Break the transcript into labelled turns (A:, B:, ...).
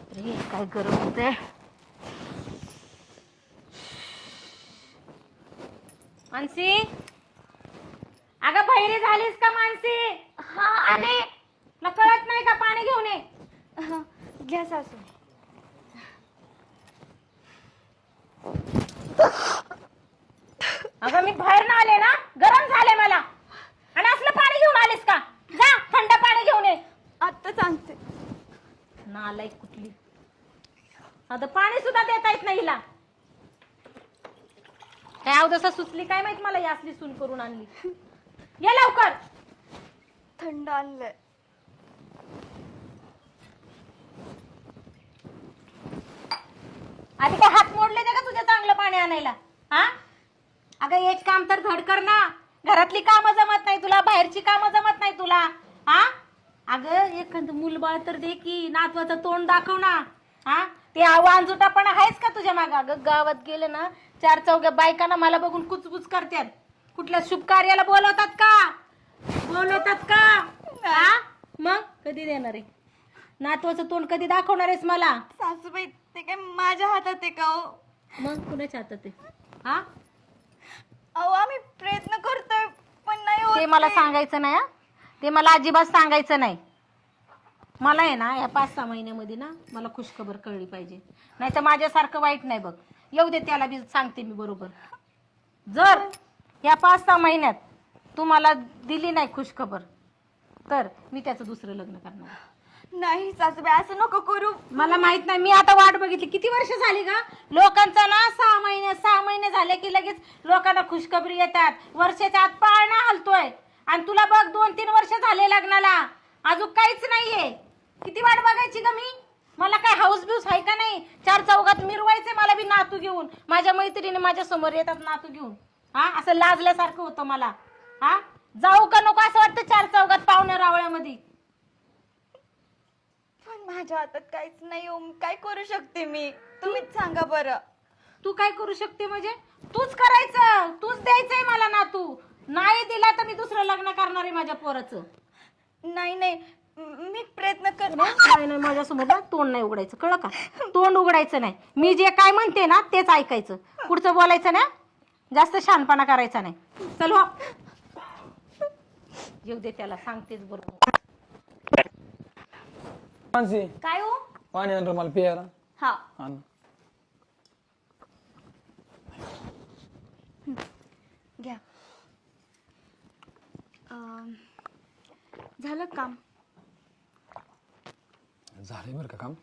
A: बापरे काय गरम होतंय. मानसी, अगं बहिरी झालीस का मानसी?
B: हा आले.
A: तुला कळत नाही का? पाणी घेऊन ये.
B: घ्या सासू.
A: अगं मी बाहेर ना आले ना, गरम झाले मला. आणि असलं पाणी घेऊन आलीस का? जा थंड पाणी घेऊन ये.
B: आत्ता सांगते.
A: नालायक कुठली. आता पाणी सुद्धा देता येत नाही हिला. काय अवदसा सुचली काय माहित मला, ही असली सून करून आणली. ये लवकर.
B: थंड आणलंय.
A: आधी काय हात मोडले ते का तुझ्या चांगलं पाणी आणायला? हा अगं एक काम तर धड कर ना. घरातली कामं जमत नाही तुला, बाहेरची कामं जमत नाही तुला. हा अगं एखादं मुलबाळ तर दे की, नातवाचं तोंड दाखव ना. हा ते आवांजुटा पण आहेच का तुझ्या मागं? अगं गावात गेलं ना, चार चौघ्या बायकांना मला बघून कुचबुच करतात. कुठल्या शुभ कार्याला बोलवतात का? बोलवतात का? हा मग कधी देणार आहे नातवाचं तोंड? कधी दाखवणार आहेस मला?
B: सासूबाई ते काय माझ्या हातात आहे का हो?
A: मग कुणाच्या हातात आहे? हा
B: अहो आम्ही प्रयत्न करतोय पण नाही होत.
A: ते मला सांगायचं नाही. ते मला अजिबात सांगायचं नाही. मला आहे ना या 5-6 महिन्यामध्ये ना मला खुशखबर कळली पाहिजे. नाही तर माझ्यासारखं वाईट नाही बघ. येऊ दे त्याला बी सांगते मी बरोबर. जर या 5-6 महिन्यात तू मला दिली नाही खुशखबर तर मी त्याचं दुसरं लग्न करणार.
B: नाही सासूबाई असं नको करू.
A: मला माहित नाही, मी आता वाट बघितली. किती वर्ष झाली का लोकांचा ना? 6 महिने झाले की लगेच लोकांना खुशखबरी येतात. वर्षाच्या आत पाळणा हलतोय आणि तुला बघ 2-3 वर्ष झाले लग्नाला, अजून काहीच नाहीये. किती वाट बघायची का मी? मला काय हाऊस बिऊस आहे का नाही? 4 चौघात मिरवायचे मला बी नातू घेऊन. माझ्या मैत्रिणी माझ्या समोर येतात नातू घेऊन. हा असं लाजल्यासारखं होतं मला. हा जाऊ का नको असं वाटतं 4 चौघात पाहुण्या रावळ्यामध्ये.
B: पण माझ्या हातात काहीच नाही हो. काय करू शकते मी? तुम्हीच सांगा बरं.
A: तू काय करू शकते म्हणजे? तूच करायचं, तूच द्यायचंय मला नातू. नाही दिला तर मी दुसरं लग्न करणार आहे माझ्या पोराचं.
B: नाही नाही मी प्रयत्न करते.
A: नाही नाही माझ्यासमोर ना तोंड नाही उघडायचं, कळलं का? तोंड उघडायचं नाही. मी जे काय म्हणते ना तेच ऐकायचं. पुढचं बोलायचं ना, जास्त शहाणपणा करायचा नाही. चल हो. येऊ दे त्याला, सांगतेच बरोबर.
C: मानसी
B: काय हो?
C: पाणी आणलं मला प्यायला.
B: हा
C: आण.
B: घ्या. झालं काम?
C: झालंय बरं का काम.